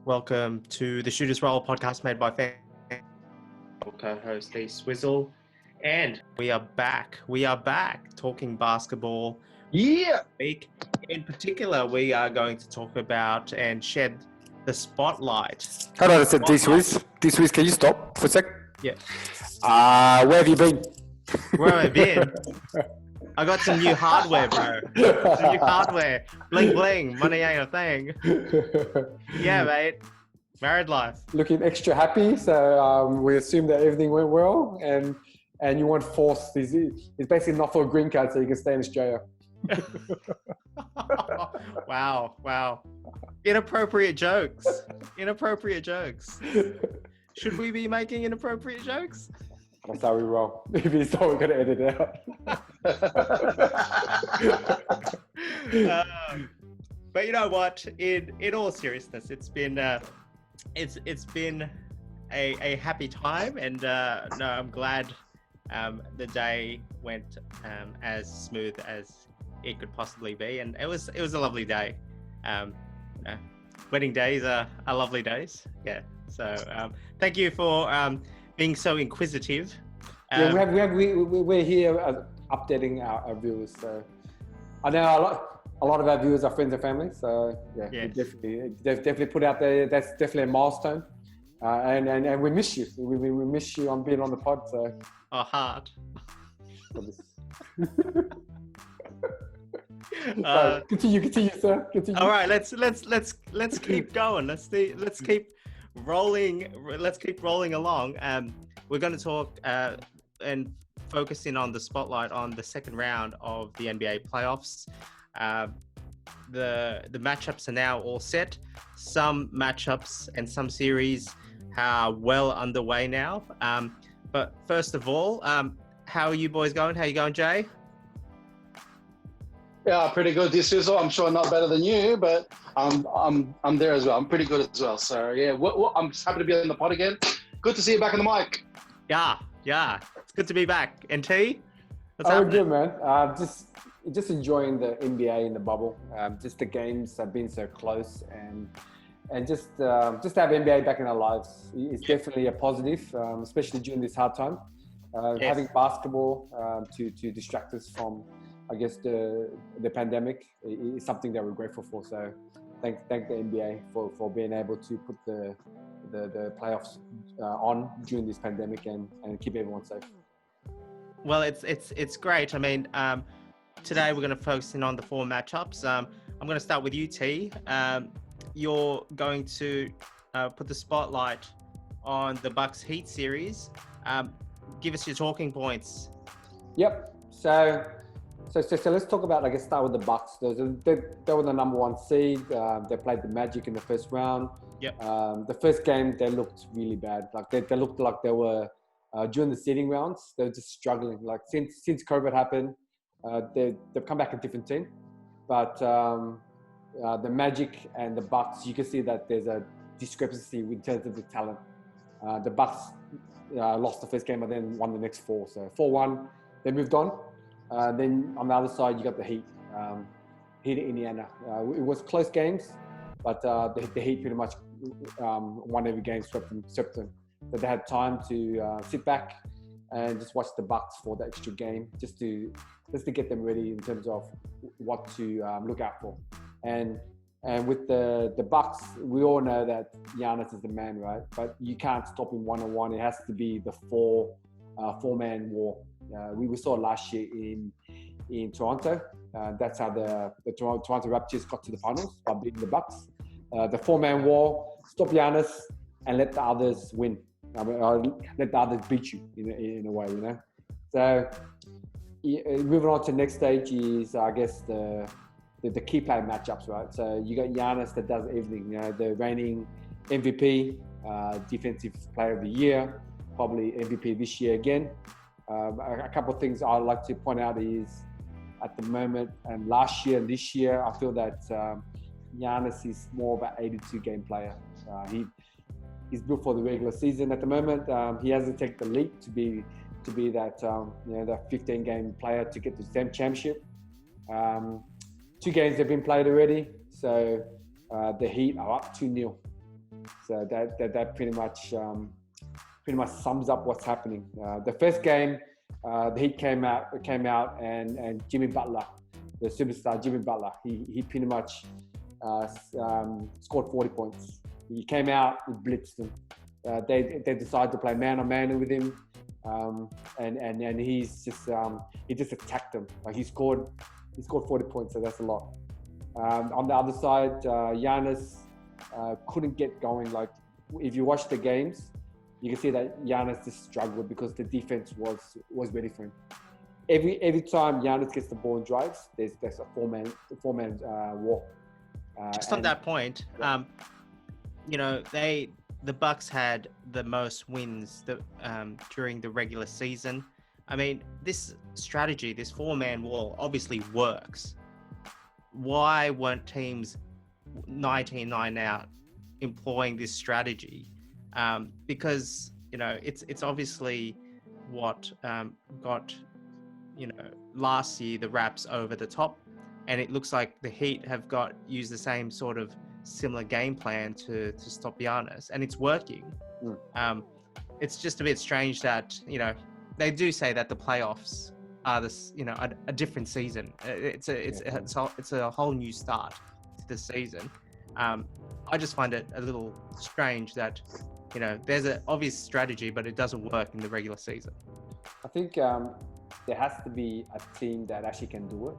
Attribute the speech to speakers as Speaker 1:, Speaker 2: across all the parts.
Speaker 1: Welcome to the Shooters Roll podcast made by fans. Co-host D-Swizzle. And we are back. Talking basketball.
Speaker 2: Yeah.
Speaker 1: Week. In particular, we are going to talk about and shed the spotlight.
Speaker 2: Hold on a sec, D-Swizz. D-Swizz, can you stop for a sec?
Speaker 1: Yeah.
Speaker 2: Where have you been?
Speaker 1: Where have I been? I got some new hardware, bro. Some new hardware. Bling bling. Money ain't a thing. Yeah, mate. Married life.
Speaker 2: Looking extra happy, so we assume that everything went well, and you weren't forced. It's basically not for a green card, so you can stay in Australia.
Speaker 1: Wow. Inappropriate jokes. Should we be making inappropriate jokes?
Speaker 2: That's how we roll. Maybe it's all we're going to edit out.
Speaker 1: But you know what? In all seriousness, it's been a happy time, and no, I'm glad the day went as smooth as it could possibly be, and it was a lovely day. Wedding days are lovely days. Yeah. So thank you for being so inquisitive.
Speaker 2: We're here updating our viewers. So I know a lot of our viewers are friends and family. So yeah, yes. We definitely put out there. That's definitely a milestone. And we miss you. We miss you on being on the pod. So
Speaker 1: hard.
Speaker 2: Continue, sir. Continue.
Speaker 1: All right, let's keep going. Let's keep rolling. Let's keep rolling along. We're going to talk and focus in on the spotlight on the second round of the NBA playoffs. The matchups are now all set. Some matchups and some series are well underway now. But first of all, how are you boys going? How you going, Jay?
Speaker 3: Yeah, pretty good. D-Swizzle, I'm sure not better than you, but I'm there as well. I'm pretty good as well. So yeah, I'm just happy to be on the pod again. Good to see you back on the mic.
Speaker 1: Yeah, it's good to be back. And T, what's
Speaker 2: happening?
Speaker 1: Good,
Speaker 2: man. Just enjoying the NBA in the bubble. Just the games have been so close, and just to have NBA back in our lives is definitely a positive, especially during this hard time. Yes. Having basketball to distract us from, I guess, the pandemic is something that we're grateful for. So thank the NBA for being able to put the playoffs on during this pandemic and keep everyone safe.
Speaker 1: Well, it's great. I mean, today we're going to focus in on the four matchups. I'm going to start with you, T. You're going to put the spotlight on the Bucks Heat series. Give us your talking points.
Speaker 2: Yep. So let's talk about, start with the Bucks. They were the number one seed. They played the Magic in the first round.
Speaker 1: Yep.
Speaker 2: The first game, they looked really bad. They looked like they were, during the seeding rounds, they were just struggling. Since COVID happened, they've come back a different team. But the Magic and the Bucks, you can see that there's a discrepancy in terms of the talent. The Bucks lost the first game, but then won the next four. So 4-1, they moved on. Then on the other side, you got the Heat. Heat in Indiana. It was close games, but the Heat pretty much won every game, swept them. So they had time to sit back and just watch the Bucks for the extra game, just to get them ready in terms of what to look out for. And with the Bucks, we all know that Giannis is the man, right? But you can't stop him one-on-one. It has to be the four-man war. We saw it last year in Toronto. That's how the Toronto Raptors got to the finals, by beating the Bucks. The four-man war, stop Giannis and let the others win. Let the others beat you in a way, you know. So moving on to the next stage is, I guess, the key player matchups, right? So you got Giannis that does everything. You know, the reigning MVP, Defensive Player of the Year, probably MVP this year again. A couple of things I'd like to point out is, at the moment, and last year and this year, I feel that Giannis is more of an 82-game player. He's built for the regular season at the moment. He hasn't taken the leap to be that that 15-game player to get the championship. 2 games have been played already, so the Heat are up 2-0 So that pretty much sums up what's happening. The first game, the Heat came out and Jimmy Butler, the superstar Jimmy Butler, he pretty much scored 40 points. He came out, he blitzed them. They decided to play man on man with him, and he's just he just attacked them. Like he scored 40 points, so that's a lot. On the other side, Giannis couldn't get going. Like if you watch the games, you can see that Giannis just struggled because the defense was ready for him. Every time Giannis gets the ball and drives, there's a four-man wall.
Speaker 1: Just on that point, the Bucks had the most wins during the regular season. I mean, this strategy, this four-man wall, obviously works. Why weren't teams 19-9 out employing this strategy? Because it's obviously what got last year the Raps over the top, and it looks like the Heat have used the same sort of similar game plan to stop Giannis, and it's working. It's just a bit strange that they do say that the playoffs are this a different season. It's a whole new start to the season. I just find it a little strange that there's an obvious strategy, but it doesn't work in the regular season.
Speaker 2: I think there has to be a team that actually can do it.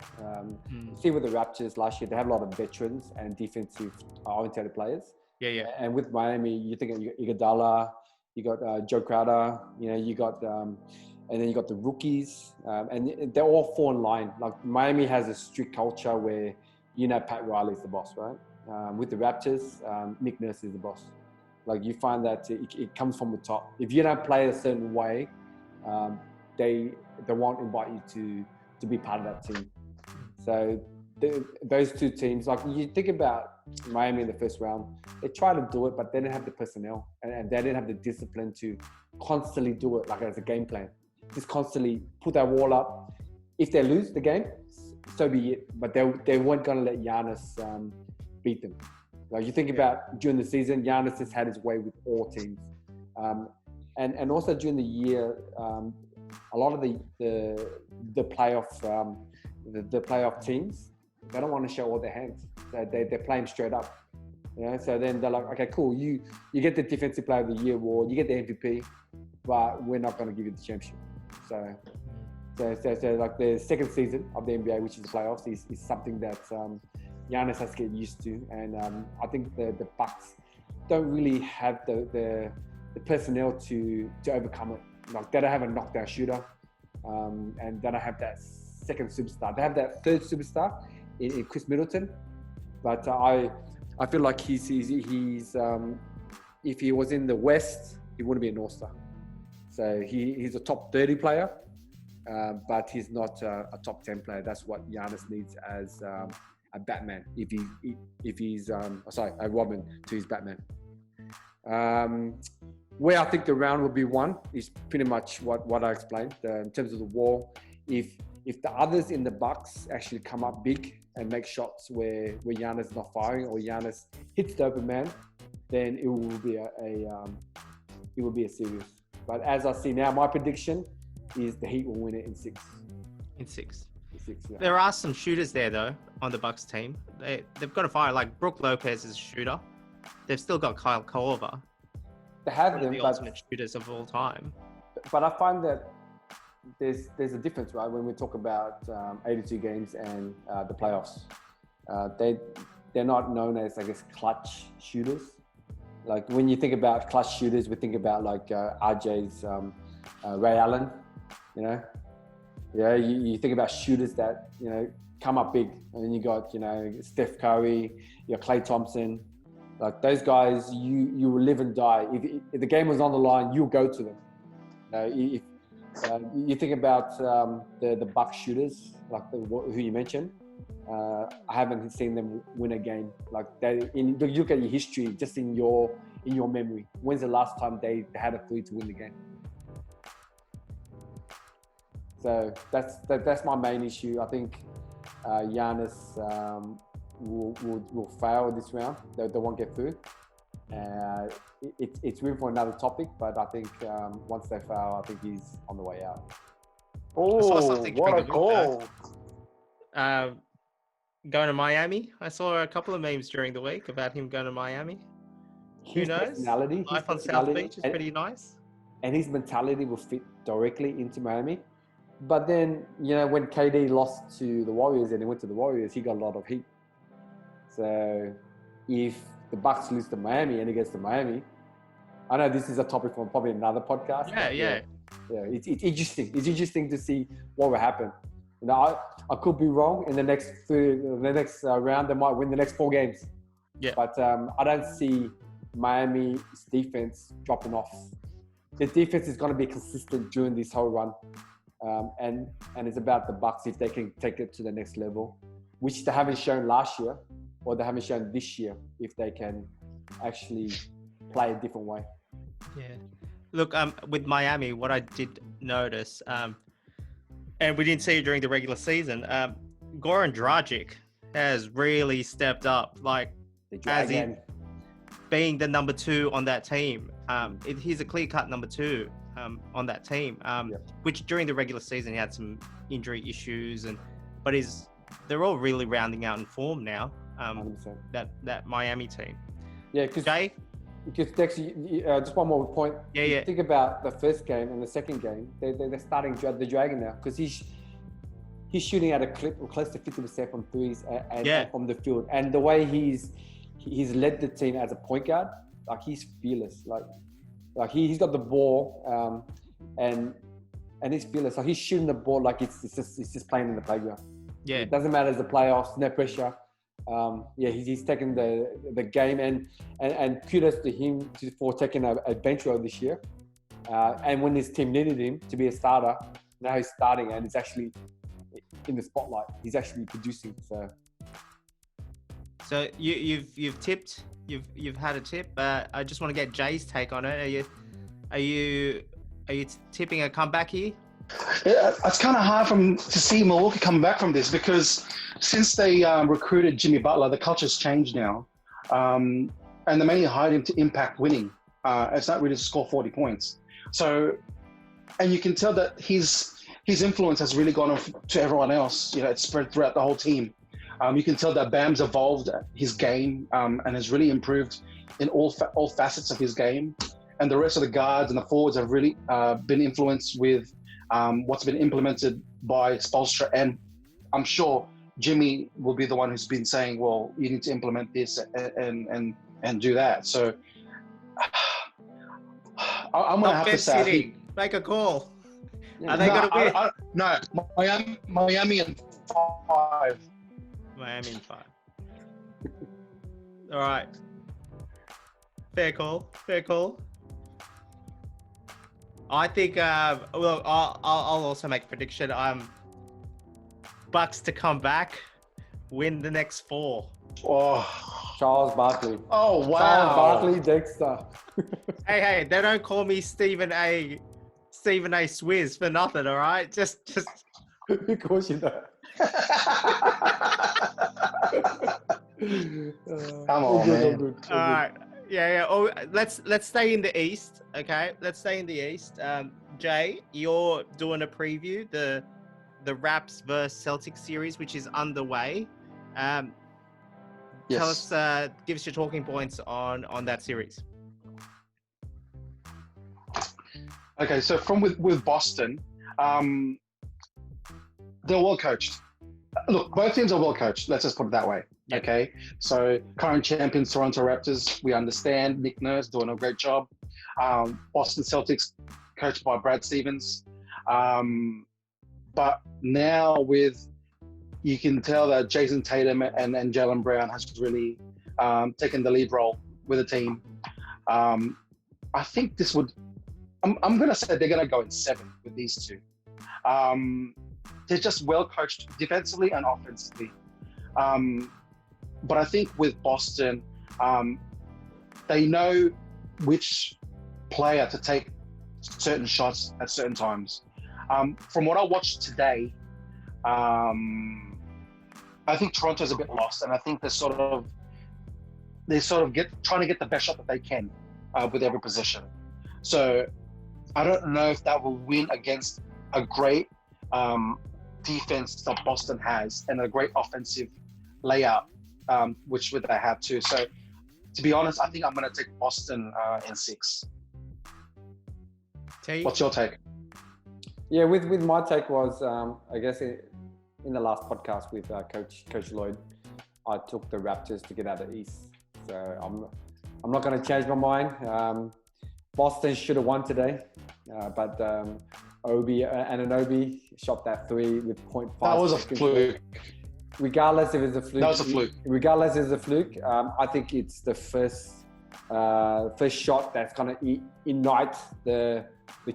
Speaker 2: See with the Raptors last year, they have a lot of veterans and defensive oriented players.
Speaker 1: Yeah.
Speaker 2: And with Miami, you think Iguodala, you got Joe Crowder, you got and then you got the rookies, and they all fall in line. Like Miami has a strict culture where Pat Riley's the boss, right? With the Raptors, Nick Nurse is the boss. Like you find that it comes from the top. If you don't play a certain way, they won't invite you to be part of that team. So those two teams, like you think about Miami in the first round, they tried to do it, but they didn't have the personnel and they didn't have the discipline to constantly do it like as a game plan. Just constantly put that wall up. If they lose the game, so be it. But they weren't going to let Giannis beat them. Like you think about during the season, Giannis has had his way with all teams. And also during the year, a lot of the playoff the playoff teams, they don't want to show all their hands. So they're playing straight up. So then they're like, okay, cool. You get the defensive player of the year award, you get the MVP, but we're not going to give you the championship. So like the second season of the NBA, which is the playoffs, is something that Giannis has to get used to. And I think the Bucks don't really have the personnel to overcome it. Like they don't have a knockdown shooter, and they don't have that second superstar. They have that third superstar in Chris Middleton, but I feel like he's if he was in the West, he wouldn't be an All-Star. So he's a top 30 player, but he's not a top 10 player. That's what Giannis needs as a Batman. If he's a Robin to his Batman. Where I think the round will be won is pretty much what I explained in terms of the wall. If the others in the Bucks actually come up big and make shots where Giannis is not firing or Giannis hits the open man, then it will be a series. But as I see now, my prediction is the Heat will win it in 6.
Speaker 1: In 6.
Speaker 2: Yeah.
Speaker 1: There are some shooters there though on the Bucks team. They've got a fire. Like Brook Lopez is a shooter. They've still got Kyle Korver.
Speaker 2: They have
Speaker 1: one
Speaker 2: them,
Speaker 1: of the ultimate shooters of all time.
Speaker 2: But I find that there's a difference, right? When we talk about 82 games and the playoffs, they're not known as, I guess, clutch shooters. Like when you think about clutch shooters, we think about like RJ's Ray Allen, you think about shooters that come up big, and then you got Steph Curry, you got Klay Thompson. Like those guys, you will live and die. If the game was on the line, you'll go to them. If you think about the Bucks shooters, like who you mentioned, I haven't seen them win a game. Like you look at your history, just in your memory. When's the last time they had a three to win the game? So that's my main issue. I think Giannis will fail this round. They won't get through. It's room for another topic, but I think once they fail, I think he's on the way out.
Speaker 3: Oh, what a call!
Speaker 1: Going to Miami. I saw a couple of memes during the week about him going to Miami. Who knows? Life on South Beach is pretty nice.
Speaker 2: And his mentality will fit directly into Miami. But then, when KD lost to the Warriors and he went to the Warriors, he got a lot of heat. So if the Bucks lose to Miami and he gets to Miami, I know this is a topic for probably another podcast.
Speaker 1: Yeah.
Speaker 2: It's interesting. It's interesting to see what will happen. I could be wrong. In the next round, they might win the next 4 games.
Speaker 1: Yeah.
Speaker 2: But I don't see Miami's defense dropping off. The defense is going to be consistent during this whole run. And it's about the Bucks if they can take it to the next level, which they haven't shown last year, or they haven't shown this year, if they can actually play a different way.
Speaker 1: Yeah. Look, with Miami, what I did notice, and we didn't see it during the regular season, Goran Dragic has really stepped up, as in being the number 2 on that team. He's a clear-cut number 2 on that team, which during the regular season he had some injury issues, but they're all really rounding out in form now. That Miami team. Yeah, because
Speaker 2: Dex, just one more point.
Speaker 1: Yeah.
Speaker 2: Think about the first game and the second game. They're starting the Dragon now because he's shooting at a clip or close to 50% from threes and from the field. And the way he's led the team as a point guard, he's fearless. Like he's got the ball and he's fearless. He's shooting the ball like it's just playing in the playground.
Speaker 1: Yeah,
Speaker 2: it doesn't matter as the playoffs, no pressure. He's taken the game and kudos to him for taking a bench role this year. And when his team needed him to be a starter, now he's starting and he's actually in the spotlight. He's actually producing.
Speaker 1: So you've tipped. You've had a tip. I just want to get Jay's take on it. Are you tipping a comeback here?
Speaker 3: Yeah, it's kind of hard to see Milwaukee coming back from this because since they recruited Jimmy Butler, the culture's changed now, and they mainly hired him to impact winning. It's not really to score 40 points. So, and you can tell that his influence has really gone on to everyone else. It's spread throughout the whole team. You can tell that Bam's evolved his game and has really improved in all facets of his game. And the rest of the guards and the forwards have really been influenced with what's been implemented by Spoelstra. And I'm sure Jimmy will be the one who's been saying, well, you need to implement this and do that. So I'm going to have to say...
Speaker 1: Make a call.
Speaker 3: Are they going to win? No, Miami in 5.
Speaker 1: Miami in 5. All right. Fair call. I think, I'll also make a prediction. Bucks to come back, win the next 4.
Speaker 3: Oh,
Speaker 2: Charles Barkley.
Speaker 3: Oh, wow.
Speaker 2: Charles Barkley, Dexter.
Speaker 1: Hey, they don't call me Stephen A. Swizz for nothing, all right? Just.
Speaker 2: Of course you don't.
Speaker 3: Come on, man.
Speaker 1: All right. Yeah. Oh, let's stay in the East, okay? Let's stay in the East. Jay, you're doing a preview, the Raps versus Celtics series, which is underway.
Speaker 3: Yes.
Speaker 1: Tell us, give us your talking points on that series.
Speaker 3: Okay, so from with Boston, they're well coached. Look, both teams are well coached. Let's just put it that way.
Speaker 1: Yep.
Speaker 3: Okay, so current champions Toronto Raptors, we understand Nick Nurse doing a great job. Boston Celtics, coached by Brad Stevens. But now you can tell that Jason Tatum and Jaylen Brown has really taken the lead role with the team. I think this would. I'm going to say they're going to go in 7 with these two. They're just well coached defensively and offensively. But I think with Boston, they know which player to take certain shots at certain times. From what I watched today, I think Toronto's a bit lost, and I think they're sort of they sort of trying to get the best shot that they can with every possession. So I don't know if that will win against a great defense that Boston has and a great offensive layout, which they have too. So to be honest, I think I'm going to take Boston in 6. What's your take?
Speaker 2: Yeah, with my take was, I guess in the last podcast with Coach Lloyd, I took the Raptors to get out of the East. So I'm not going to change my mind. Boston should have won today, but Anunoby shot that 3 with 0.5.
Speaker 3: That was a fluke.
Speaker 2: Regardless if it's a fluke.
Speaker 3: That was a fluke.
Speaker 2: Regardless if it's a fluke, I think it's the first shot that's going to ignite the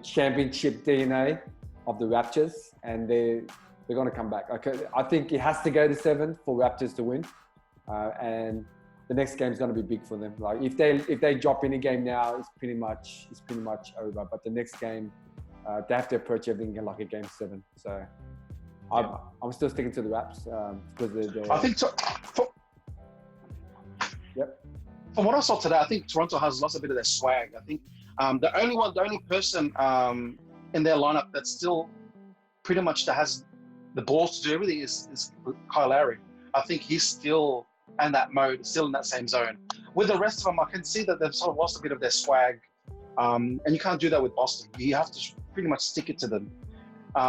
Speaker 2: championship DNA of the Raptors, and they're going to come back. Okay, I think it has to go to 7 for Raptors to win, and the next game is going to be big for them. Like if they drop any game now, it's pretty much over. But the next game, they have to approach everything like a game 7. So I'm still sticking to the Raps because they're
Speaker 3: I think.
Speaker 2: Yep.
Speaker 3: From what I saw today, I think Toronto has lost a bit of their swag. I think the only person in their lineup that still pretty much that has the balls to do everything is Kyle Lowry. I think he's still in that mode, still in that same zone. With the rest of them, I can see that they've sort of lost a bit of their swag, and you can't do that with Boston. You have to pretty much stick it to them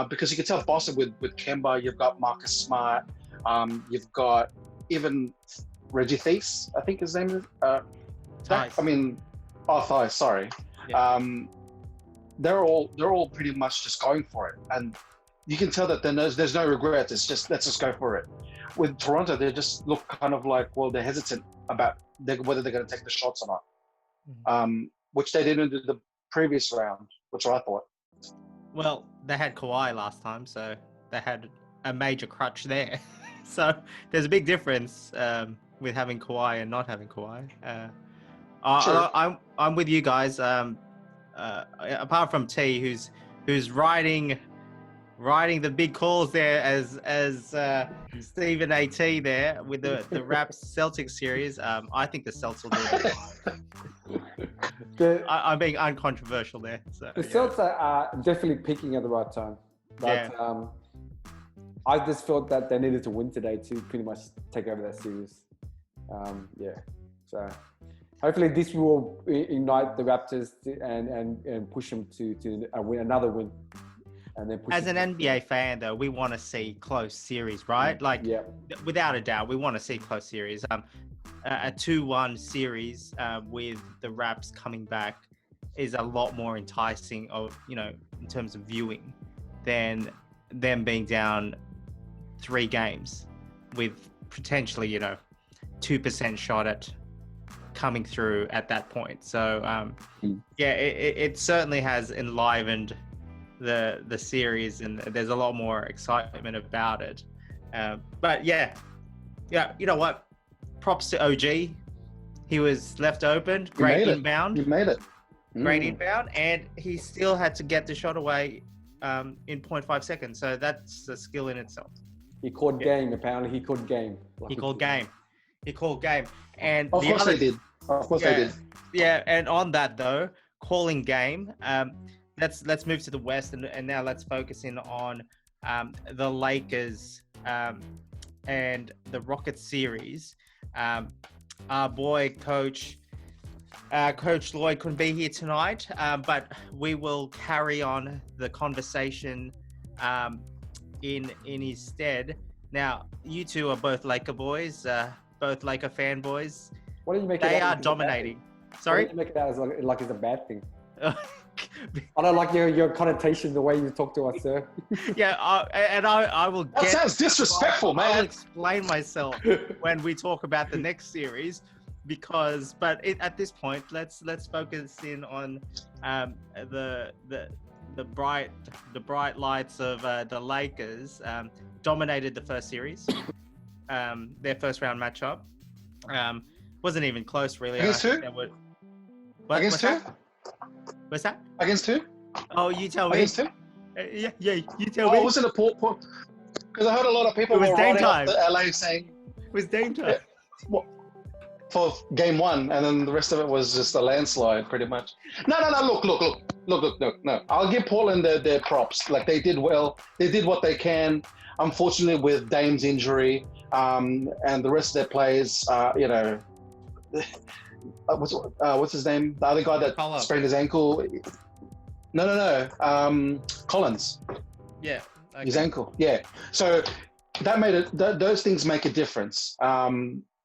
Speaker 3: because you can tell Boston with Kemba, you've got Marcus Smart, you've got even Reggie Theis, I think his name is. Theis, sorry.
Speaker 1: Yeah.
Speaker 3: They're all pretty much just going for it, and you can tell that there's no regret. It's just let's just go for it. With Toronto, they just look kind of like, well, they're hesitant about whether they're going to take the shots or not, which they didn't do the previous round, which I thought.
Speaker 1: Well, they had Kawhi last time, so they had a major crutch there. So there's a big difference with having Kawhi and not having Kawhi. I'm with you guys. Apart from T, who's riding the big calls there as Stephen AT there with the Raps Celtics series. I think the Celtics will do it. I'm being uncontroversial there. So,
Speaker 2: the Celtics are definitely peaking at the right time. But I just felt that they needed to win today to pretty much take over that series. So hopefully this will ignite the Raptors and push them to another win. And then
Speaker 1: as an NBA fan, though, we want to see close series, right? Without a doubt, we want to see close series. A 2-1 series with the Raps coming back is a lot more enticing, in terms of viewing, than them being down 3 games with potentially, 2% shot at coming through at that point. So, it certainly has enlivened the series, and there's a lot more excitement about it. But you know what? Props to OG. He was left open. Great inbound.
Speaker 3: You made it.
Speaker 1: Great inbound, and he still had to get the shot away in 0.5 seconds. So that's a skill in itself.
Speaker 2: He called game. Apparently, he called game.
Speaker 1: He called game. And
Speaker 3: of course they did. Of course they did.
Speaker 1: Yeah, and on that though, calling game. Let's move to the West, and now let's focus in on the Lakers and the Rockets series. Our boy Coach Lloyd couldn't be here tonight, but we will carry on the conversation in his stead. Now, you two are both Laker boys, both Laker fanboys.
Speaker 2: What do you make?
Speaker 1: They are dominating. Sorry?
Speaker 2: Why do you make it out as like it's a bad thing? I don't like your connotation, the way you talk to us, sir.
Speaker 1: I will get...
Speaker 3: That sounds disrespectful, man.
Speaker 1: I'll explain myself when we talk about the next series, at this point, let's focus in on the bright lights of the Lakers. Dominated the first series, their first round matchup. Wasn't even close, really.
Speaker 3: Against who? Against who?
Speaker 1: What's that?
Speaker 3: Against who?
Speaker 1: Oh, you tell me.
Speaker 3: Against who?
Speaker 1: Yeah, you tell me.
Speaker 3: Oh, was it a poor? Because I heard a lot of people were writing off the LA saying
Speaker 1: it was Dame time.
Speaker 3: for game one, and then the rest of it was just a landslide, pretty much. No. Look. No, I'll give Portland their props. Like, they did well. They did what they can. Unfortunately, with Dame's injury, and the rest of their players, what's his name? The other guy that sprained his ankle. No. Collins.
Speaker 1: Yeah. Okay.
Speaker 3: His ankle. Yeah. So that made it. Those things make a difference.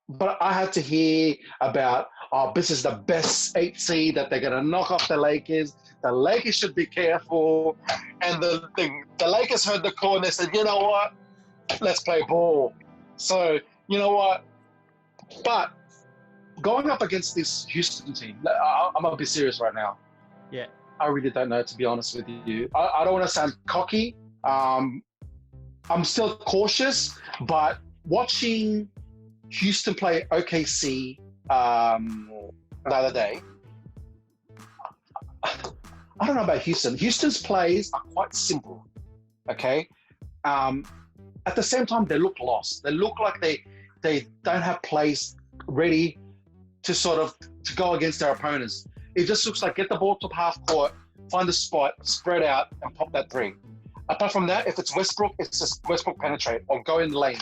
Speaker 3: But I had to hear about, this is the best 8 seed that they're going to knock off the Lakers. The Lakers should be careful. And the Lakers heard the call and they said, you know what? Let's play ball. So, you know what? But going up against this Houston team, I'm going to be serious right now.
Speaker 1: Yeah.
Speaker 3: I really don't know, to be honest with you. I don't want to sound cocky. I'm still cautious, but watching Houston play OKC the other day, I don't know about Houston. Houston's plays are quite simple, okay? At the same time, they look lost. They look like they don't have plays ready to go against their opponents. It just looks like get the ball to half court, find a spot, spread out, and pop that three. Apart from that, if it's Westbrook, it's just Westbrook penetrate or go in the lane.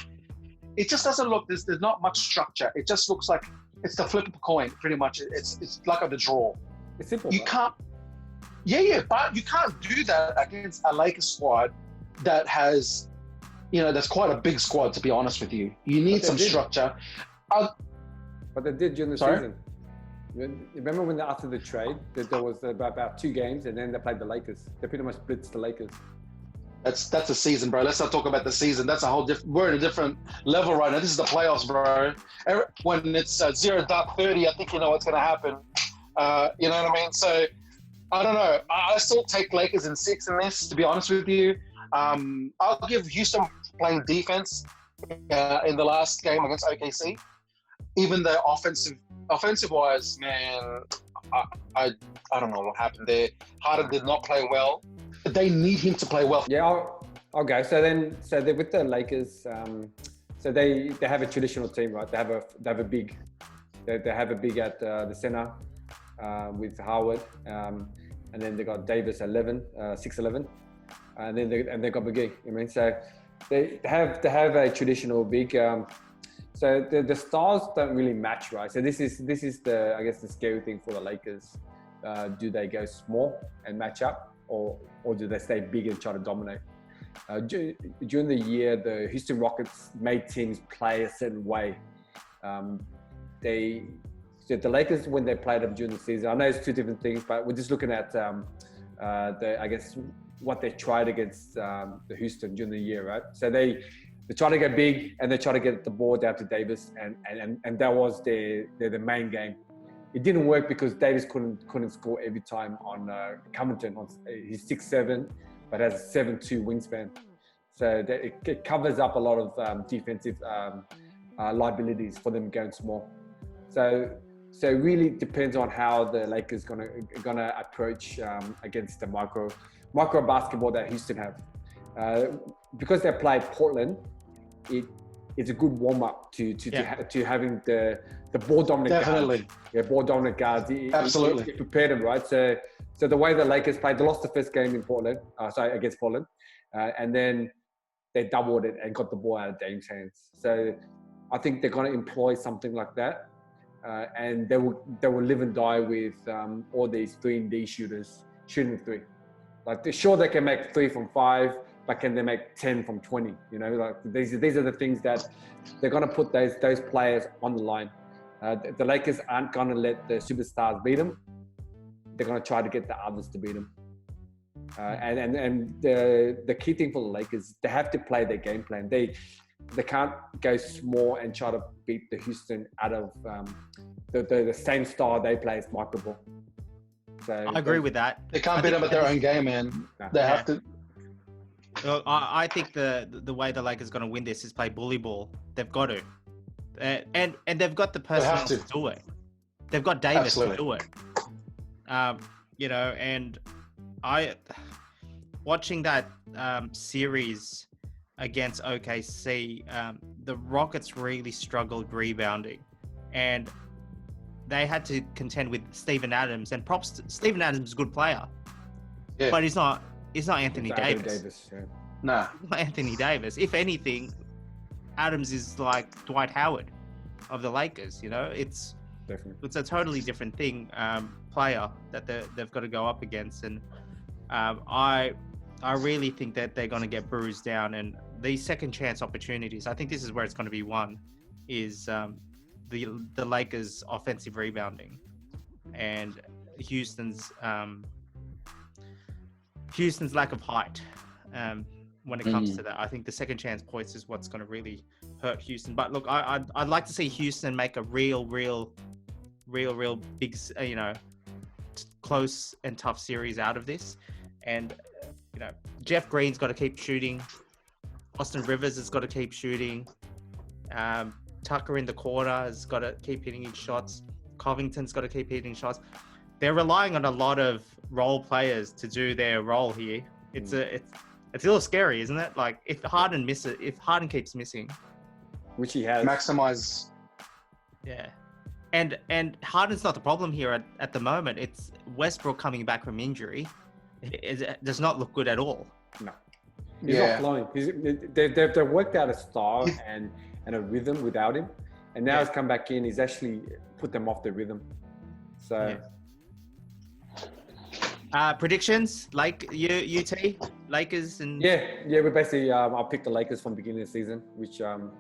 Speaker 3: It just doesn't look, there's not much structure. It just looks like it's the flip of a coin, pretty much. It's like a draw.
Speaker 2: It's simple.
Speaker 3: You can't, but you can't do that against a Lakers squad that has, that's quite a big squad, to be honest with you. You need some structure.
Speaker 2: But they did during the season. Remember when after the trade, there was about 2 games, and then they played the Lakers. They pretty much blitzed the Lakers.
Speaker 3: That's a season, bro. Let's not talk about the season. That's a whole different. We're in a different level right now. This is the playoffs, bro. When it's 0 dark 30, I think you know what's going to happen. You know what I mean? So I don't know. I still take Lakers in 6 in this, to be honest with you. I'll give Houston playing defense in the last game against OKC. Even though offensive wise, man, I don't know what happened there. Harden did not play well. They need him to play well.
Speaker 2: Yeah, okay. So they're with the Lakers. So they have a traditional team, right? They have a big. They have a big at the center with Howard, and then they got Davis 6'11", and then they got McGee. So they have a traditional big. So the stars don't really match, right? So this is the, I guess, the scary thing for the Lakers. Do they go small and match up, or do they stay big and try to dominate? During the year, the Houston Rockets made teams play a certain way. The Lakers, when they played them during the season, I know it's 2 different things, but we're just looking at I guess what they tried against the Houston during the year, right? So they try to get big and they try to get the ball down to Davis, and that was their main game. It didn't work because Davis couldn't score every time on Covington. He's 6'7", but has a 7'2" wingspan, so it covers up a lot of defensive liabilities for them going small. So it really depends on how the Lakers gonna approach against the micro basketball that Houston have. Because they played Portland, it's a good warm up to having the ball dominant guards. Yeah, ball dominant guards.
Speaker 3: Absolutely.
Speaker 2: It prepared them, right? So the way the Lakers played, they lost the first game in Portland. Against Portland, and then they doubled it and got the ball out of Dame's hands. So I think they're going to employ something like that, and they will live and die with all these 3-and-D shooters shooting 3. Like, they're sure they can make 3 from 5. But can they make 10 from 20? Like, these are the things that they're going to put those players on the line. The Lakers aren't going to let the superstars beat them. They're going to try to get the others to beat them. And the key thing for the Lakers, they have to play their game plan. They can't go small and try to beat the Houston out of the same style they play as micro ball. So
Speaker 1: I agree with that.
Speaker 3: They can't beat them at their own game, man. They have to.
Speaker 1: Well, I think the way the Lakers are going to win this is play bully ball. They've got to, and they've got the personnel to do it. They've got Davis to do it. And watching that series against OKC, the Rockets really struggled rebounding, and they had to contend with Steven Adams, and props to Steven Adams is a good player,
Speaker 3: Yeah.
Speaker 1: but he's not Anthony
Speaker 2: It's Anthony
Speaker 1: Davis.
Speaker 2: Yeah.
Speaker 3: Nah.
Speaker 1: He's not Anthony Davis. If anything, Adams is like Dwight Howard of the Lakers. You know, it's
Speaker 2: Definitely.
Speaker 1: a totally different thing, player that they've got to go up against, and I really think that they're going to get bruised down, and these second chance opportunities, I think this is where it's going to be won, is the Lakers' offensive rebounding and Houston's lack of height. When it comes to that, I think the second chance points is what's going to really hurt Houston. But look, I'd like to see Houston make a real big, close and tough series out of this. And Jeff Green's got to keep shooting. Austin Rivers has got to keep shooting. Tucker in the corner has got to keep hitting his shots. Covington's got to keep hitting shots. They're relying on a lot of role players to do their role here. It's a little scary, isn't it? Like if Harden keeps missing,
Speaker 2: Which he has.
Speaker 3: Maximize.
Speaker 1: yeah. And Harden's not the problem here at the moment. It's Westbrook coming back from injury. It does not look good at all.
Speaker 2: No. He's not flowing. They've worked out a style and a rhythm without him. And now he's come back in. He's actually put them off their rhythm. So...
Speaker 1: predictions, like UT, Lakers, and
Speaker 2: we're basically. I picked the Lakers from the beginning of the season, which I'm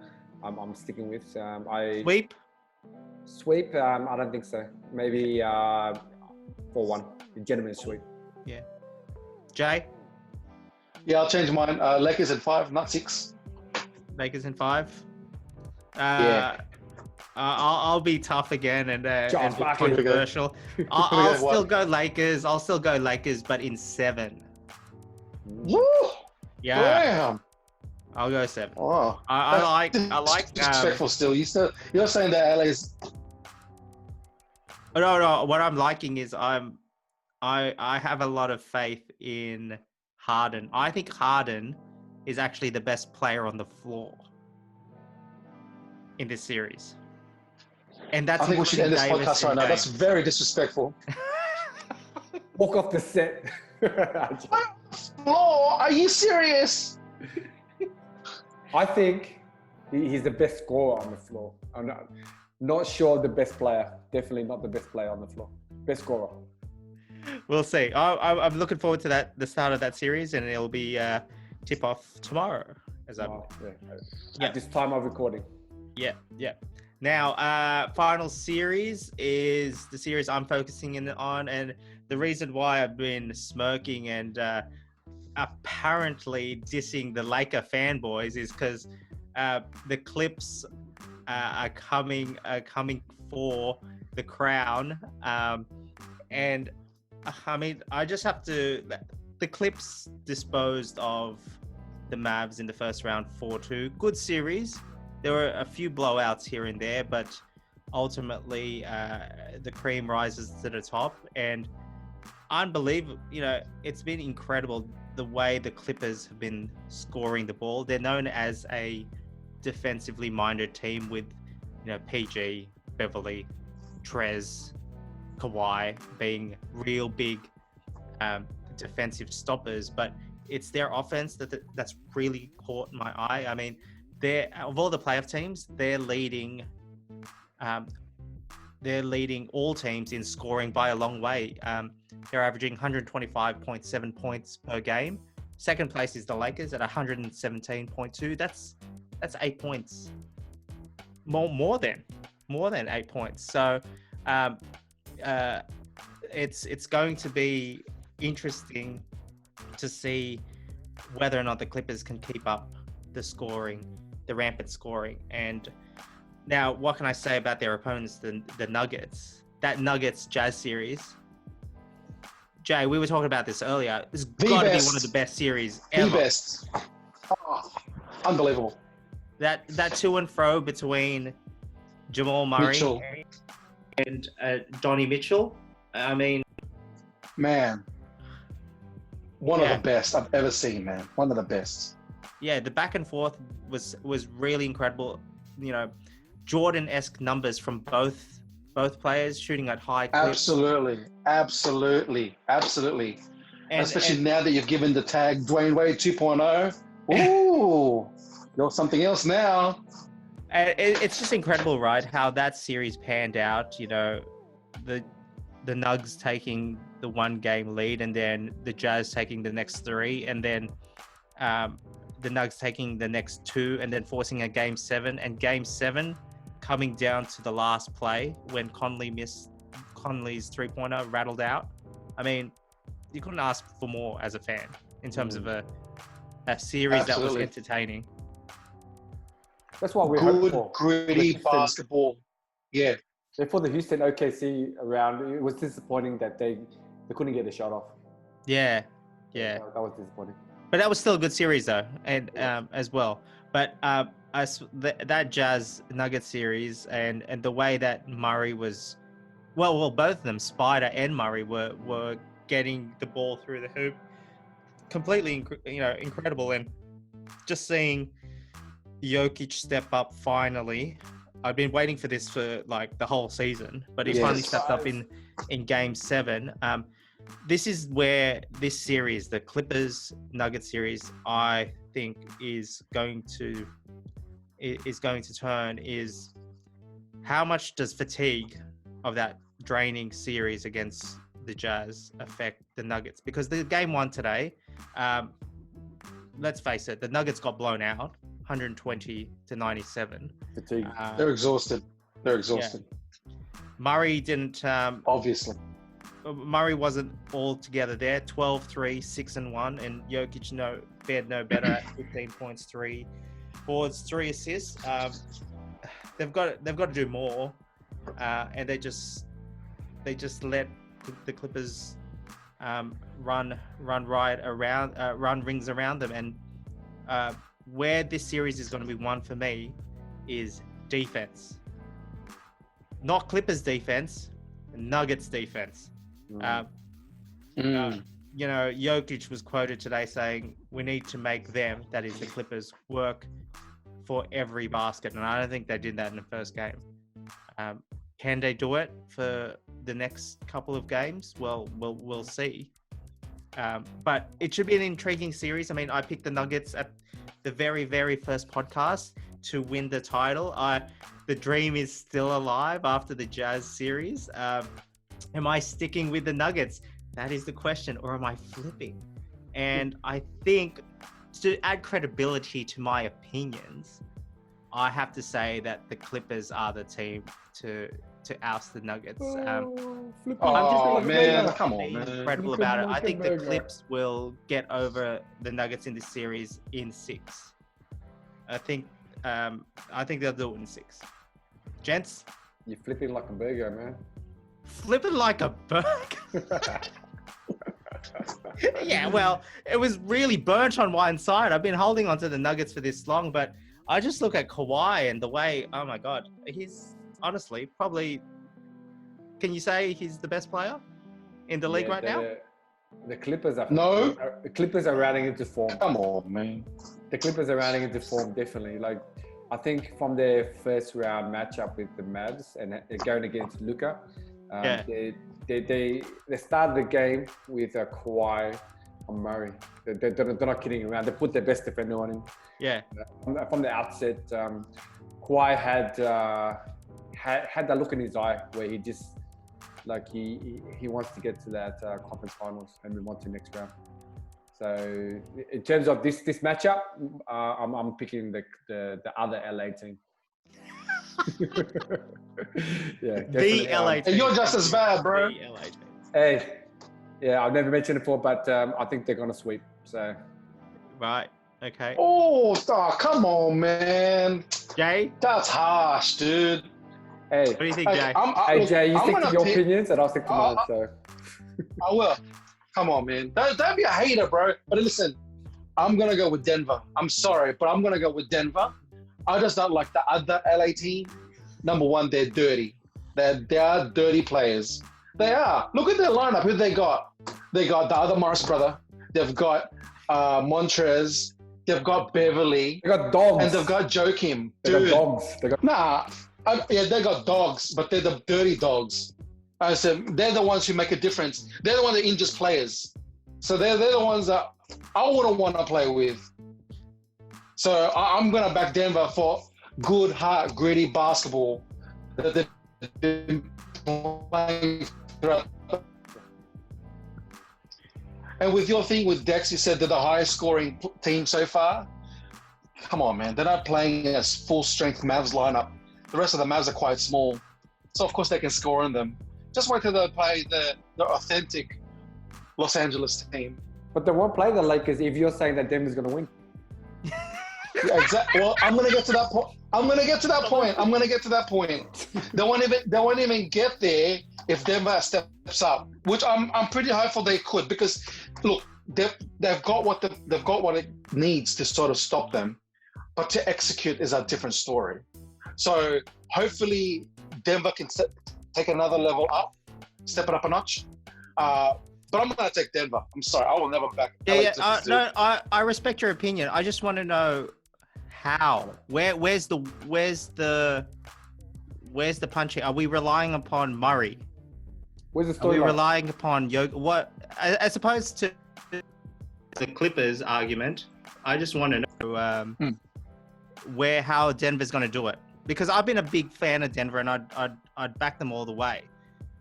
Speaker 2: sticking with. Sweep. I don't think so. Maybe 4-1, a gentleman's sweep.
Speaker 1: Yeah. Jay.
Speaker 3: Yeah, I'll change mine. Lakers in 5, not 6.
Speaker 1: Lakers in 5. I'll be tough again and be controversial. I'll still go Lakers. But in 7.
Speaker 3: Woo!
Speaker 1: Yeah.
Speaker 3: Damn.
Speaker 1: I'll go 7.
Speaker 3: Oh,
Speaker 1: I like.
Speaker 3: Disrespectful still. You're saying that LA's.
Speaker 1: No. What I'm liking is I have a lot of faith in Harden. I think Harden is actually the best player on the floor in this series. And that's
Speaker 3: I think we should end this podcast right now. That's very disrespectful.
Speaker 2: Walk off the set.
Speaker 3: Floor? Are you serious?
Speaker 2: I think he's the best scorer on the floor. I'm not sure the best player. Definitely not the best player on the floor. Best scorer.
Speaker 1: We'll see. I'm looking forward to the start of that series, and it'll be tip off tomorrow.
Speaker 2: At this time of recording.
Speaker 1: Yeah. Now, final series is the series I'm focusing on, and the reason why I've been smirking and apparently dissing the Laker fanboys is because the Clips are coming for the crown, and I mean, I just have to. The Clips disposed of the Mavs in the first round 4-2. Good series. There were a few blowouts here and there, but ultimately the cream rises to the top. And unbelievable, it's been incredible the way the Clippers have been scoring the ball. They're known as a defensively minded team with, PG, Beverly, Trez, Kawhi being real big defensive stoppers. But it's their offense that's really caught my eye. I mean, of all the playoff teams, they're leading all teams in scoring by a long way. They're averaging 125.7 points per game. Second place is the Lakers at 117.2. That's 8 points. More than 8 points. So it's going to be interesting to see whether or not the Clippers can keep up the rampant scoring. And now, what can I say about their opponents, the Nuggets? That Nuggets Jazz series. Jay, we were talking about this earlier. It's got to be one of the best series ever.
Speaker 3: The best. Oh, unbelievable.
Speaker 1: That to and fro between Jamal Murray
Speaker 3: Mitchell.
Speaker 1: and Donnie Mitchell. I mean,
Speaker 3: man, one of the best I've ever seen, man. One of the best.
Speaker 1: Yeah, the back and forth was really incredible. Jordan-esque numbers from both both players shooting at high clips.
Speaker 3: Absolutely.
Speaker 1: And,
Speaker 3: Especially now that you've given the tag Dwayne Wade 2.0. Ooh, you're something else now.
Speaker 1: It's just incredible, right? How that series panned out. You know, the Nugs taking the 1-game lead, and then the Jazz taking the next 3, and then the Nugs taking the next 2, and then forcing a Game 7, and Game 7 coming down to the last play when Conley's 3-pointer rattled out. I mean, you couldn't ask for more as a fan in terms of a series that was entertaining.
Speaker 2: That's what we hope for.
Speaker 3: Gritty basketball. Yeah.
Speaker 2: For the Houston OKC round, it was disappointing that they couldn't get a shot off.
Speaker 1: Yeah.
Speaker 2: That was disappointing.
Speaker 1: But that was still a good series though, and as well. But that Jazz Nuggets series and the way that Murray was, well, both of them, Spider and Murray, were getting the ball through the hoop, completely, incredible. And just seeing Jokic step up finally. I've been waiting for this for like the whole season, but he finally stepped up in Game 7. This is where this series, the Clippers Nuggets series, I think is going to turn. Is how much does fatigue of that draining series against the Jazz affect the Nuggets? Because the Game 1 today, let's face it, the Nuggets got blown out 120-97.
Speaker 2: Fatigue.
Speaker 3: They're exhausted. Yeah.
Speaker 1: Murray didn't.
Speaker 3: Obviously.
Speaker 1: Murray wasn't all together there. 12-3, 6-1, and Jokic fared no better at 15 points, 3 boards, 3 assists. They've got to do more, and they just let the Clippers run rings around them. And where this series is going to be won for me is defense, not Clippers defense, Nuggets defense. Jokic was quoted today saying, "We need to make them," that is the Clippers, "work for every basket," and I don't think they did that in the first game. Can they do it for the next couple of games? Well, we'll see. But it should be an intriguing series. I mean, I picked the Nuggets at the very, very first podcast to win the title. The dream is still alive after the Jazz series. Am I sticking with the Nuggets? That is the question. Or am I flipping? And I think to add credibility to my opinions, I have to say that the Clippers are the team to oust the Nuggets.
Speaker 3: Come on, man.
Speaker 1: Incredible about it. I think the Clips will get over the Nuggets in this series in 6. I think they'll do it in 6. Gents?
Speaker 2: You're flipping like a burger, man.
Speaker 1: Flipping like a burger? Yeah, well, it was really burnt on one side. I've been holding on to the Nuggets for this long, but I just look at Kawhi and the way, oh my God, he's honestly probably, can you say he's the best player in the league right now?
Speaker 2: The Clippers are
Speaker 3: the
Speaker 2: Clippers are rounding into form.
Speaker 3: Come on, man.
Speaker 2: The Clippers are rounding into form, definitely. Like, I think from their first round matchup with the Mavs and going against Luka, they started the game with Kawhi on Murray. They're not kidding around. They put their best defender on him.
Speaker 1: Yeah.
Speaker 2: From the outset, Kawhi had that look in his eye where he just like he wants to get to that conference finals and move on to the next round. So in terms of this matchup, I'm picking the other LA team. Yeah,
Speaker 1: the LA team.
Speaker 3: You're just as bad, bro.
Speaker 1: The LA team.
Speaker 2: Hey, yeah, I've never mentioned it before, but I think they're gonna sweep. So,
Speaker 1: right, okay.
Speaker 3: Oh, come on, man.
Speaker 1: Jay,
Speaker 3: that's harsh, dude.
Speaker 2: Hey,
Speaker 1: what do you think, Jay?
Speaker 2: Hey, Jay, you stick to your opinions, and I'll stick to mine. So,
Speaker 3: I will. Come on, man. Don't be a hater, bro. But listen, I'm gonna go with Denver. I'm sorry, but I'm gonna go with Denver. I just don't like the other LA team. Number one, they're dirty. They are dirty players. They are. Look at their lineup. Who they got? They got the other Morris brother. They've got Montrez. They've got Beverly.
Speaker 2: They got dogs.
Speaker 3: And they've got Joakim.
Speaker 2: They got dogs.
Speaker 3: Nah. Yeah, they got dogs, but they're the dirty dogs. So they're the ones who make a difference. They're the ones that injures players. So they're the ones that I wouldn't want to play with. So I'm going to back Denver for good, hard, gritty basketball that they've been playing throughout. And with your thing with Dex, you said they're the highest scoring team so far. Come on, man. They're not playing a full-strength Mavs lineup. The rest of the Mavs are quite small. So, of course, they can score on them. Just wait till they play the authentic Los Angeles team.
Speaker 2: But they won't play the Lakers if you're saying that Denver's going to win.
Speaker 3: Yeah, exactly. Well, I'm going to get to that point. I'm going to get to that point. They won't even get there if Denver steps up, which I'm pretty hopeful they could, because look, they've got what it needs to sort of stop them, but to execute is a different story. So hopefully Denver can take another level up, step it up a notch. But I'm going to take Denver. I'm sorry, I will never back.
Speaker 1: I respect your opinion. I just want to know how. Where's the punching? Are we relying upon Murray?
Speaker 2: Where's the
Speaker 1: Are
Speaker 2: story?
Speaker 1: we relying upon Jokic? What, as opposed to the Clippers argument? I just want to know how Denver's going to do it, because I've been a big fan of Denver and I'd back them all the way.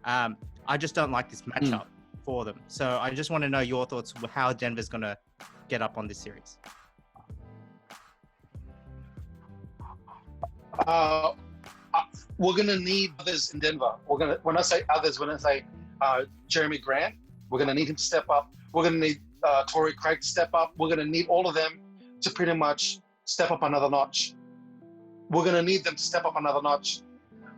Speaker 1: I just don't like this matchup for them. So I just want to know your thoughts on how Denver's going to get up on this series.
Speaker 3: We're going to need others in Denver. When I say others, Jeremy Grant, we're going to need him to step up. We're going to need Torrey Craig to step up. We're going to need all of them to pretty much step up another notch. We're going to need them to step up another notch.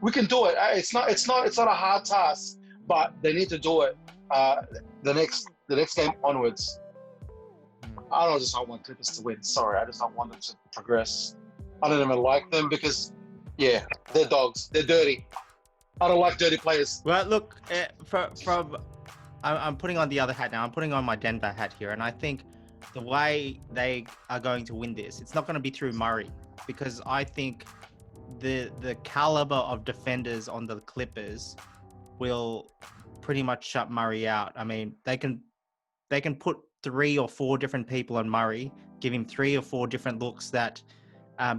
Speaker 3: We can do it. It's not a hard task, but they need to do it the next game onwards. I just don't want Clippers to win. Sorry, I just don't want them to progress. I don't even like them because, yeah, they're dogs. They're dirty. I don't like dirty players.
Speaker 1: Well, look, I'm putting on the other hat now. I'm putting on my Denver hat here, and I think the way they are going to win this, it's not going to be through Murray, because I think the caliber of defenders on the Clippers will pretty much shut Murray out. I mean, they can put 3 or 4 different people on Murray, give him 3 or 4 different looks that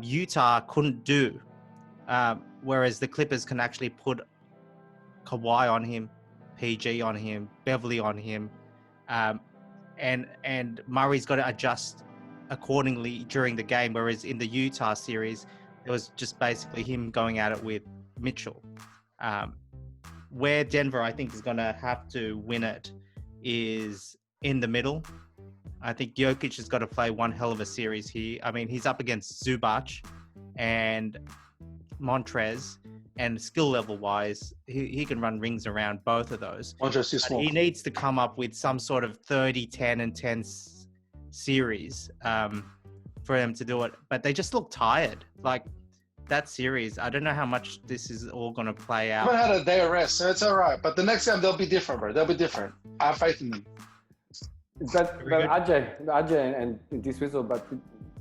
Speaker 1: Utah couldn't do, whereas the Clippers can actually put Kawhi on him, PG on him, Beverly on him, and Murray's got to adjust accordingly during the game, whereas in the Utah series, it was just basically him going at it with Mitchell. Where Denver, I think, is going to have to win it is in the middle. I think Jokic has got to play one hell of a series here. I mean, he's up against Zubac and Montrez, and skill level wise, he can run rings around both of those.
Speaker 3: Montrez is small.
Speaker 1: He needs to come up with some sort of 30, 10, and 10 series for them to do it. But they just look tired. Like that series, I don't know how much this is all going to play out.
Speaker 3: I haven't had a day of rest, so it's all right. But the next time they'll be different, bro. They'll be different. I have faith in them.
Speaker 2: But Ajay and D-Swizzle, but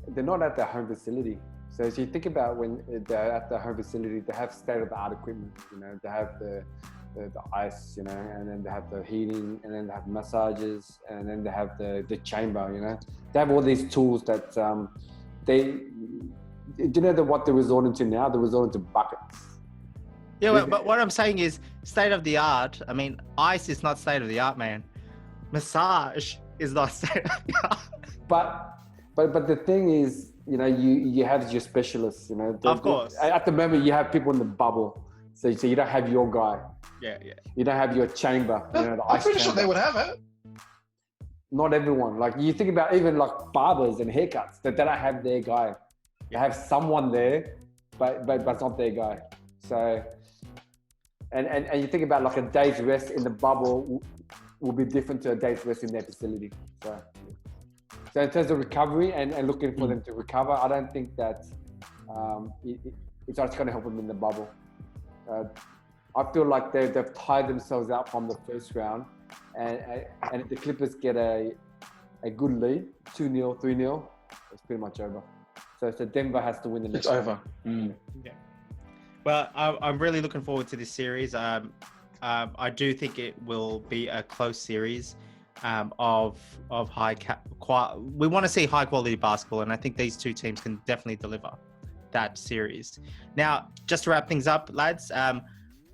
Speaker 2: they're not at their home facility. So if you think about when they're at the home facility, they have state-of-the-art equipment. You know, they have the ice, you know, and then they have the heating, and then they have massages, and then they have the chamber. You know, they have all these tools that what they're resorting to now? They're resorting to buckets.
Speaker 1: Yeah, but what I'm saying is state-of-the-art. I mean, ice is not state-of-the-art, man. Massage is not state-of-the-art.
Speaker 2: But the thing is, you know, you have your specialists, you know.
Speaker 1: Of course.
Speaker 2: At the moment, you have people in the bubble. So you don't have your guy.
Speaker 1: Yeah.
Speaker 2: You don't have your chamber. You know,
Speaker 3: I'm pretty sure they would have it.
Speaker 2: Not everyone. Like, you think about even like barbers and haircuts, that they don't have their guy. They have someone there, but it's not their guy. So, and you think about like a day's rest in the bubble will be different to a day's rest in their facility. So in terms of recovery and looking for them to recover, I don't think that it's just going to help them in the bubble. I feel like they've tired themselves out from the first round, and if the Clippers get a good lead, 2-0, 3-0, it's pretty much over. So Denver has to win the next
Speaker 3: round. It's over.
Speaker 1: Yeah. Well, I'm really looking forward to this series. I do think it will be a close series of we want to see high quality basketball, and I think these two teams can definitely deliver that series. Now, just to wrap things up, lads,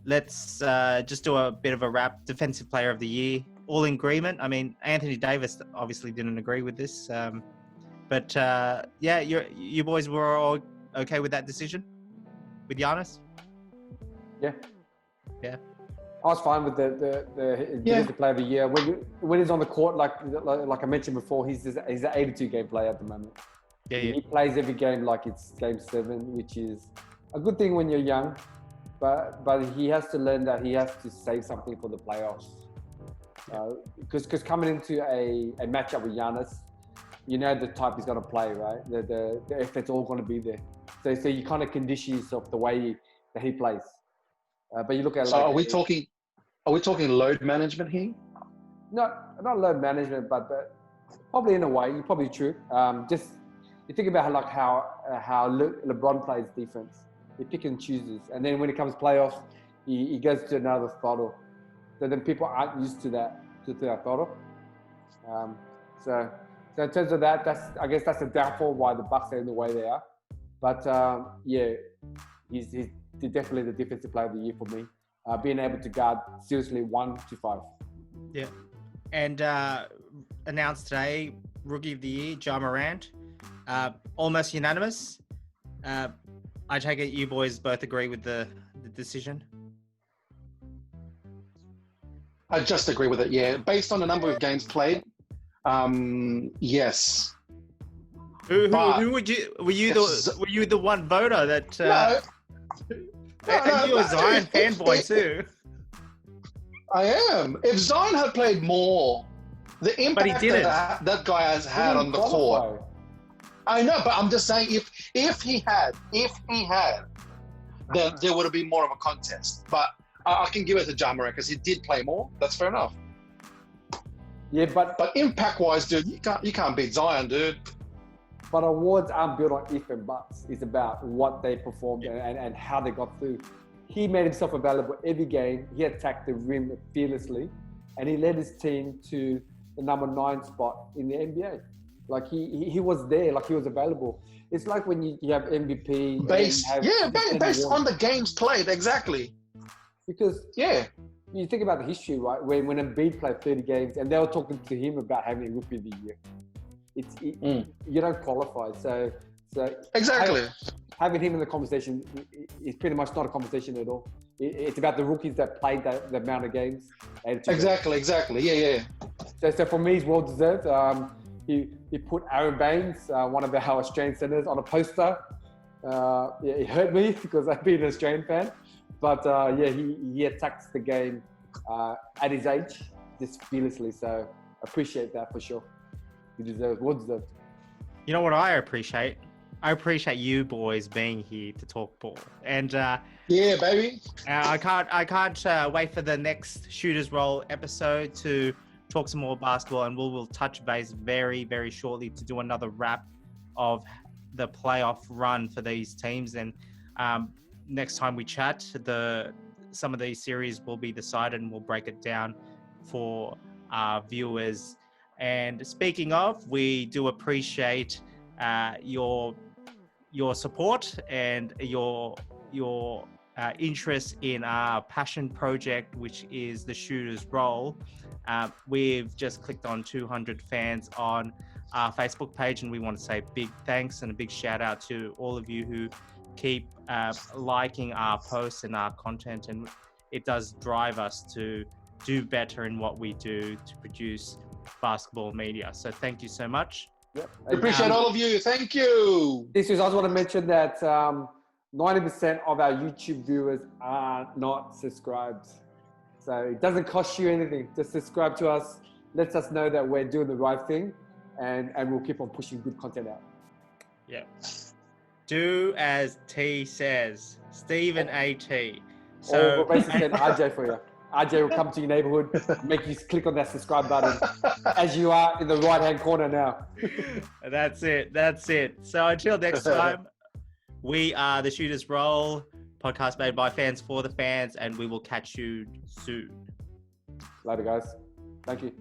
Speaker 1: let's just do a bit of a wrap. Defensive Player of the Year, all in agreement. I mean, Anthony Davis obviously didn't agree with this, but yeah, you boys were all okay with that decision with Giannis?
Speaker 2: Yeah.
Speaker 1: Yeah.
Speaker 2: I was fine with the Defensive Player of the Year. When he's on the court, like I mentioned before, he's an 82 game player at the moment.
Speaker 1: Yeah.
Speaker 2: He plays every game like it's game 7, which is a good thing when you're young. But he has to learn that he has to save something for the playoffs. Because coming into a matchup with Giannis, you know the type he's going to play, right? The effort's all going to be there. So you kind of condition yourself the way that he plays. But you look at
Speaker 3: are we talking load management here?
Speaker 2: No, not load management, but probably in a way, you're probably true. Just you think about how LeBron plays defense. He pick and chooses, and then when it comes playoffs, he goes to another throttle. So then people aren't used to that throttle. So in terms of that, I guess that's the downfall why the Bucks are in the way they are. But yeah, he's definitely the Defensive Player of the Year for me. Being able to guard seriously 1 to 5.
Speaker 1: Yeah, and announced today, Rookie of the Year, Ja Morant, almost unanimous. I take it you boys both agree with the decision?
Speaker 3: I just agree with it, yeah. Based on the number of games played, yes.
Speaker 1: Who would you? Were you the one voter that?
Speaker 3: No,
Speaker 1: and you're a Zion fanboy too.
Speaker 3: I am. If Zion had played more, the impact that guy has had on the court. I know, but I'm just saying, if he had, then there would have been more of a contest. But I can give it to Ja Morant because he did play more. That's fair enough.
Speaker 2: Yeah, but
Speaker 3: impact-wise, dude, you can't beat Zion, dude.
Speaker 2: But awards aren't built on if and buts. It's about what they performed and how they got through. He made himself available every game. He attacked the rim fearlessly, and he led his team to the number 9 spot in the NBA. Like he was there, like he was available. It's like when you have MVP.
Speaker 3: Based on the games played, exactly.
Speaker 2: Because you think about the history, right? When Embiid played 30 games, and they were talking to him about having a Rookie of the Year. You don't qualify, so
Speaker 3: exactly.
Speaker 2: Having him in the conversation is pretty much not a conversation at all. It's about the rookies that played the amount of games.
Speaker 3: Exactly. Yeah.
Speaker 2: So for me, it's well deserved. He put Aaron Baines, one of our Australian centers, on a poster. It hurt me because I've been an Australian fan, but he attacks the game at his age just fearlessly. So appreciate that for sure. He deserves, well deserved.
Speaker 1: You know what I appreciate? I appreciate you boys being here to talk ball, and
Speaker 3: yeah, baby.
Speaker 1: I can't wait for the next Shooters Roll episode to talk some more basketball, and we'll touch base very, very shortly to do another wrap of the playoff run for these teams. And next time we chat, some of these series will be decided, and we'll break it down for our viewers. And speaking of, we do appreciate your support and your interest in our passion project, which is the Shooters Roll. We've just clicked on 200 fans on our Facebook page, and we want to say big thanks and a big shout out to all of you who keep liking our posts and our content, and it does drive us to do better in what we do to produce basketball media. So thank you so much.
Speaker 2: Yep.
Speaker 3: Appreciate all of you. Thank you.
Speaker 2: I also want to mention that 90% of our YouTube viewers are not subscribed. So it doesn't cost you anything. Just subscribe to us. Lets us know that we're doing the right thing, and we'll keep on pushing good content out.
Speaker 1: Yeah. Do as T says. Stephen A.T. So
Speaker 2: we'll basically send RJ for you. RJ will come to your neighborhood, make you click on that subscribe button as you are in the right-hand corner now.
Speaker 1: That's it. So until next time, we are the Shooters Roll. podcast made by fans for the fans, and we will catch you soon.
Speaker 2: Later, guys. Thank you.